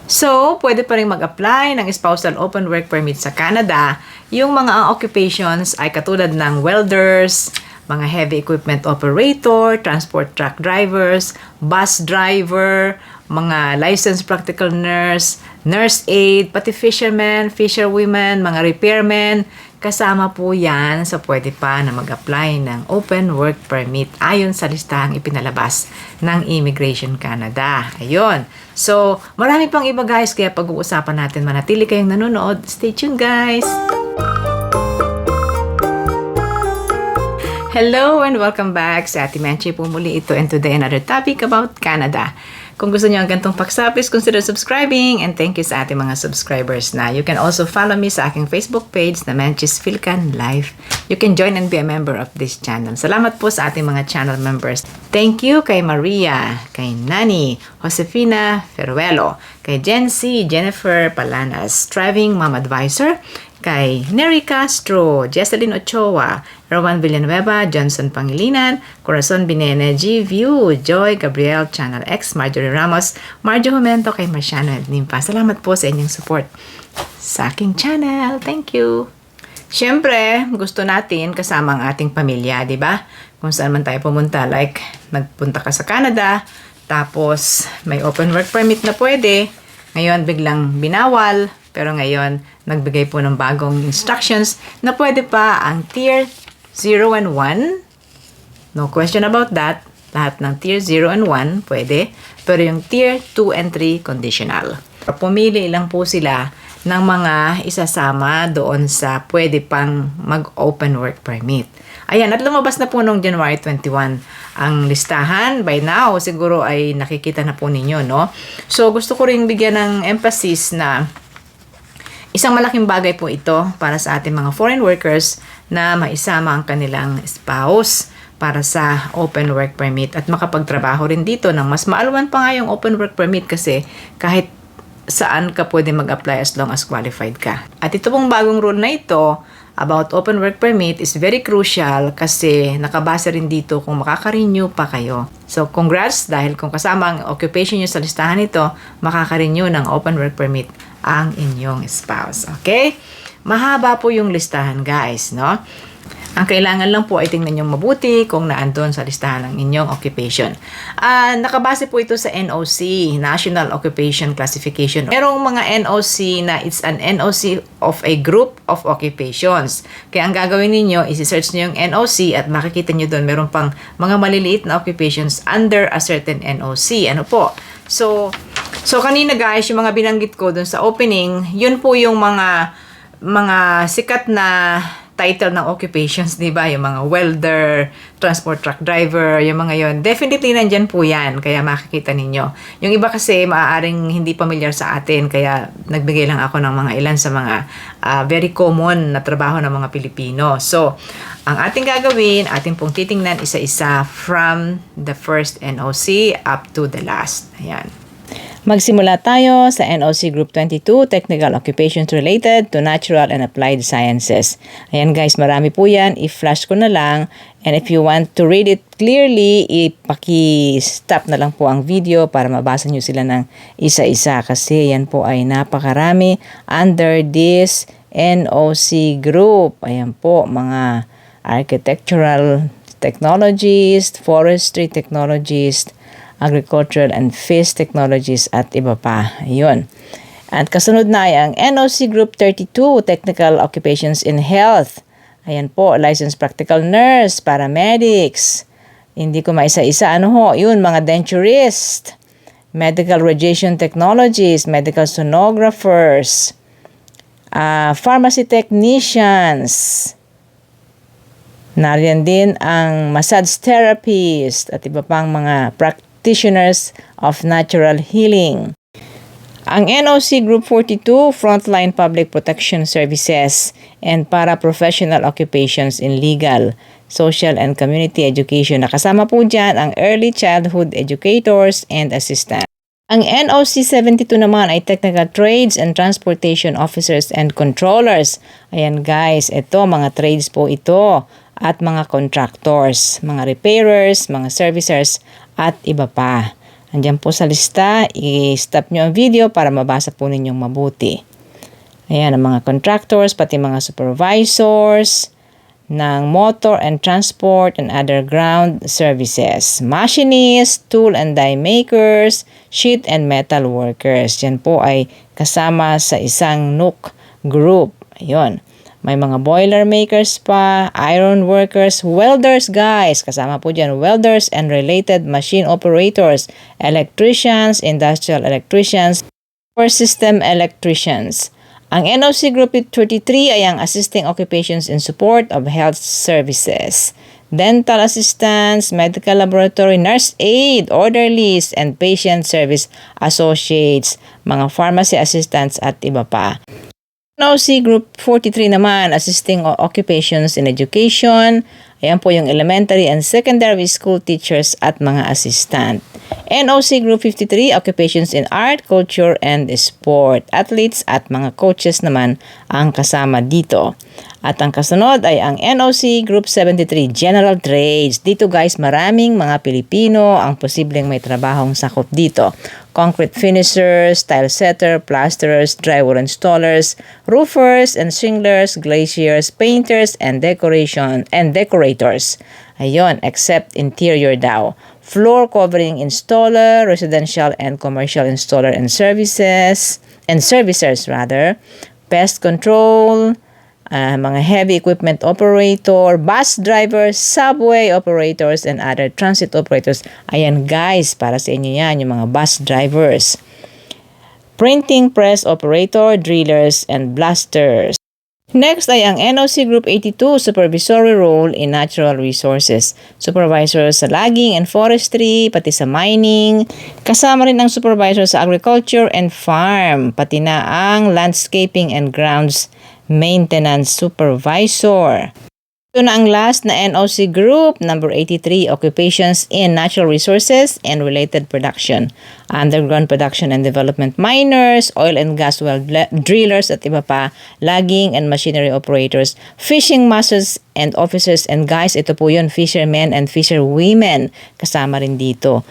So, pwede pa rin mag-apply ng spousal open work permit sa Canada. Yung mga occupations ay katulad ng welders, mga heavy equipment operator, transport truck drivers, bus driver, mga licensed practical nurse, nurse aide, pati fishermen, fisherwomen, mga repairmen. Kasama po yan sa pwede pa na mag-apply ng open work permit ayon sa listahang ipinalabas ng Immigration Canada. Ayun. So, marami pang iba guys, kaya pag-uusapan natin. Manatili kayong nanonood. Stay tuned guys! Hello and welcome back sa Ate Menchi po muli ito, and today another topic about Canada. Kung gusto niyo ang gantong paksa, please consider subscribing, and thank you sa ating mga subscribers na. You can also follow me sa aking Facebook page na Menchis Philcan Life. You can join and be a member of this channel. Salamat po sa ating mga channel members. Thank you kay Maria, kay Nani, Josefina Ferruelo, kay Jency, Jennifer Palanas, Striving Mom Advisor, kay Nery Castro, Jesseline Ochoa, Roman Villanueva, Johnson Pangilinan, Corazon Binene, G-View, Joy, Gabriel, Channel X, Marjorie Ramos, Marjo Jumento, kay Marciano at Nimpa. Salamat po sa inyong support sa aking channel. Thank you! Siyempre, gusto natin kasama ang ating pamilya, di ba? Kung saan man tayo pumunta, like nagpunta ka sa Canada, tapos may open work permit na pwede, ngayon biglang binawal, pero ngayon, nagbigay po ng bagong instructions na pwede pa ang Tier 0 and 1. No question about that. Lahat ng Tier 0 and 1 pwede. Pero yung Tier 2 and 3 conditional. Pumili lang po sila ng mga isasama doon sa pwede pang mag-open work permit. Ayan, at lumabas na po noong January 21 ang listahan. By now, siguro ay nakikita na po ninyo, no? So, gusto ko rin bigyan ng emphasis na isang malaking bagay po ito para sa ating mga foreign workers na maisama ang kanilang spouse para sa open work permit at makapagtrabaho rin dito ng mas maalwan pa nga yung open work permit kasi kahit saan ka pwede mag-apply as long as qualified ka. At ito pong bagong rule na ito about open work permit is very crucial kasi nakabase rin dito kung makaka-renew pa kayo. So, congrats dahil kung kasama ang occupation nyo sa listahan nito, makaka-renew ng open work permit ang inyong spouse. Okay? Mahaba po yung listahan, guys, no? Ang kailangan lang po ay tingnan nyo mabuti kung naandun sa listahan ng inyong occupation. Nakabase po ito sa NOC, National Occupation Classification. Merong mga NOC na it's an NOC of a group of occupations. Kaya ang gagawin ninyo, isi-search nyo yung NOC at makikita nyo doon meron pang mga maliliit na occupations under a certain NOC. Ano po? So kanina guys, yung mga binanggit ko dun sa opening, yun po yung mga sikat na title ng occupations, di ba? Yung mga welder, transport truck driver, yung mga yon. Definitely nandyan po yan, kaya makikita ninyo. Yung iba kasi maaaring hindi familiar sa atin, kaya nagbigay lang ako ng mga ilan sa mga very common na trabaho ng mga Pilipino. So, ang ating gagawin, ating pong titingnan isa-isa from the first NOC up to the last. Ayan. Magsimula tayo sa NOC Group 22, Technical Occupations Related to Natural and Applied Sciences. Ayan guys, marami po yan. I-flash ko na lang. And if you want to read it clearly, ipaki-stop na lang po ang video para mabasa nyo sila ng isa-isa. Kasi yan po ay napakarami under this NOC Group. Ayan po, mga architectural technologists, forestry technologists, agricultural and fish technologies at iba pa. Ayun. At kasunod na ay ang NOC Group 32, Technical Occupations in Health. Ayan po, licensed practical nurse, paramedics. Hindi ko maisa-isa. Ano ho? Yun, mga denturist, medical radiation technologies, medical sonographers, pharmacy technicians. Nariyan din ang massage therapist at iba pang mga practitioners of natural healing. Ang NOC Group 42, Frontline Public Protection Services and Para-Professional Occupations in Legal, Social and Community Education. Nakasama po dyan ang Early Childhood Educators and Assistants. Ang NOC 72 naman ay Technical Trades and Transportation Officers and Controllers. Ayan guys, ito mga trades po ito at mga contractors, mga repairers, mga servicers at iba pa. Andiyan po sa lista, i-stop nyo ang video para mabasa po ninyong mabuti. Ayan, ang mga contractors, pati mga supervisors ng motor and transport and other ground services. Machinists, tool and die makers, sheet and metal workers. Yan po ay kasama sa isang NUC group. Ayun. May mga boiler makers pa, iron workers, welders guys. Kasama po dyan, welders and related machine operators, electricians, industrial electricians, power system electricians. Ang NOC Group 33 ay ang assisting occupations in support of health services. Dental assistants, medical laboratory, nurse aid, orderlies, and patient service associates, mga pharmacy assistants at iba pa. NOC Group 43 naman, assisting occupations in education. Ayan po yung elementary and secondary school teachers at mga assistant. NOC Group 53, occupations in art, culture, and sport. Athletes at mga coaches naman ang kasama dito. At ang kasunod ay ang NOC Group 73, general trades. Dito guys, maraming mga Pilipino ang posibleng may trabahong sakop dito. Concrete finishers, tile setter, plasterers, drywall installers, roofers and shinglers, glaziers, painters, and decorators. Ayun, except interior daw. Floor covering installer, residential and commercial installer and servicers, pest control, mga heavy equipment operator, bus drivers, subway operators, and other transit operators. Ayan guys, para sa inyo yan, yung mga bus drivers. Printing press operator, drillers, and blasters. Next ay ang NOC Group 82, supervisory role in natural resources. Supervisors sa logging and forestry, pati sa mining. Kasama rin ang supervisor sa agriculture and farm, pati na ang landscaping and grounds maintenance supervisor. Ito na ang last na NOC Group, number 83, occupations in natural resources and related production. Underground production and development miners, oil and gas well drillers at iba pa, logging and machinery operators, fishing masters and officers, and guys, ito po yun, fishermen and fisherwomen, kasama rin dito.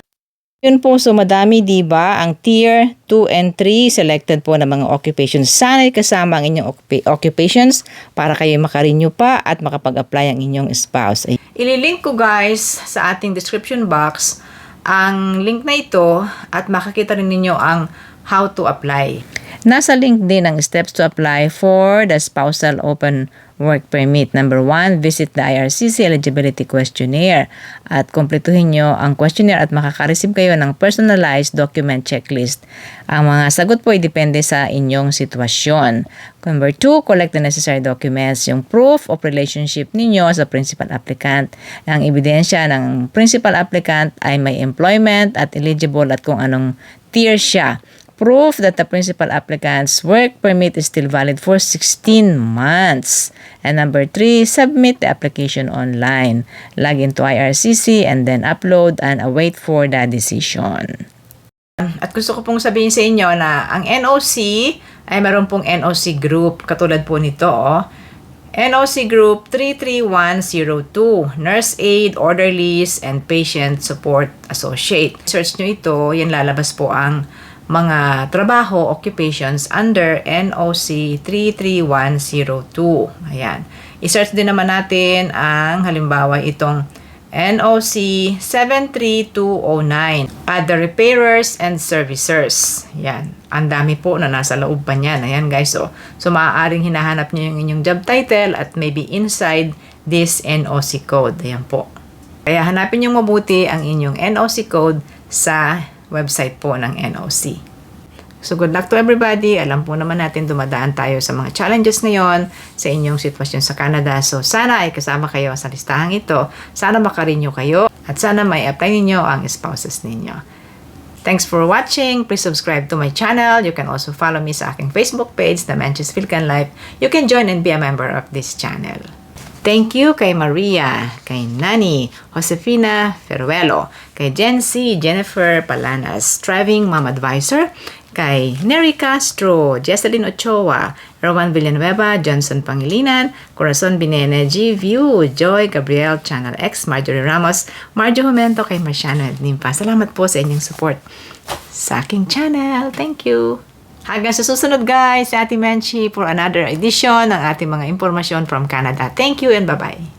Yun po, so madami diba ang tier 2 and 3 selected po ng mga occupations. Sana'y kasama ang inyong occupations para kayo makarenew pa at makapag-apply ang inyong spouse. Ililink ko guys sa ating description box ang link na ito at makakita rin ninyo ang how to apply. Nasa link din ang steps to apply for the spousal open work permit. Number 1, visit the IRCC eligibility questionnaire at kumpletuhin nyo ang questionnaire at makaka-receive kayo ng personalized document checklist. Ang mga sagot po ay depende sa inyong sitwasyon. Number 2, collect the necessary documents, yung proof of relationship ninyo sa principal applicant. Ang ebidensya ng principal applicant ay may employment at eligible at kung anong tier siya. Proof that the principal applicant's work permit is still valid for 16 months. And number 3, submit the application online. Log into IRCC and then upload and await for the decision. At gusto ko pong sabihin sa inyo na ang NOC ay meron pong NOC group katulad po nito. NOC Group 33102, Nurse Aid, Orderlies, and Patient Support Associate. Search nyo ito, yan lalabas po ang mga trabaho, occupations under NOC 33102. Ayan. I-search din naman natin ang halimbawa itong NOC 73209, other repairers and servicers. Ayan. Ang dami po na nasa loob pa niyan. Ayan guys. So maaaring hinahanap niyo yung inyong job title at maybe inside this NOC code. Ayan po. Kaya hanapin niyo mabuti ang inyong NOC code sa website po ng NOC. So good luck to everybody. Alam po naman natin dumadaan tayo sa mga challenges ngayon sa inyong sitwasyon sa Canada. So sana ay kasama kayo sa listahang ito. Sana makarenew kayo at sana may apply ninyo ang spouses ninyo. Thanks for watching. Please subscribe to my channel. You can also follow me sa aking Facebook page, The Manches Philcan Life. You can join and be a member of this channel. Thank you kay Maria, kay Nani, Josefina Ferruelo, kay Jency, Jennifer Palanas, Striving Mom Advisor, kay Nery Castro, Jesseline Ochoa, Rowan Villanueva, Johnson Pangilinan, Corazon Binene, G View, Joy, Gabriel, Channel X, Marjorie Ramos, Marjo Jumento, kay Marciano at Nimpa. Salamat po sa inyong support sa aking channel. Thank you! Hanggang sa susunod guys, si Ate Menchi for another edition ng ating mga impormasyon from Canada. Thank you and bye-bye!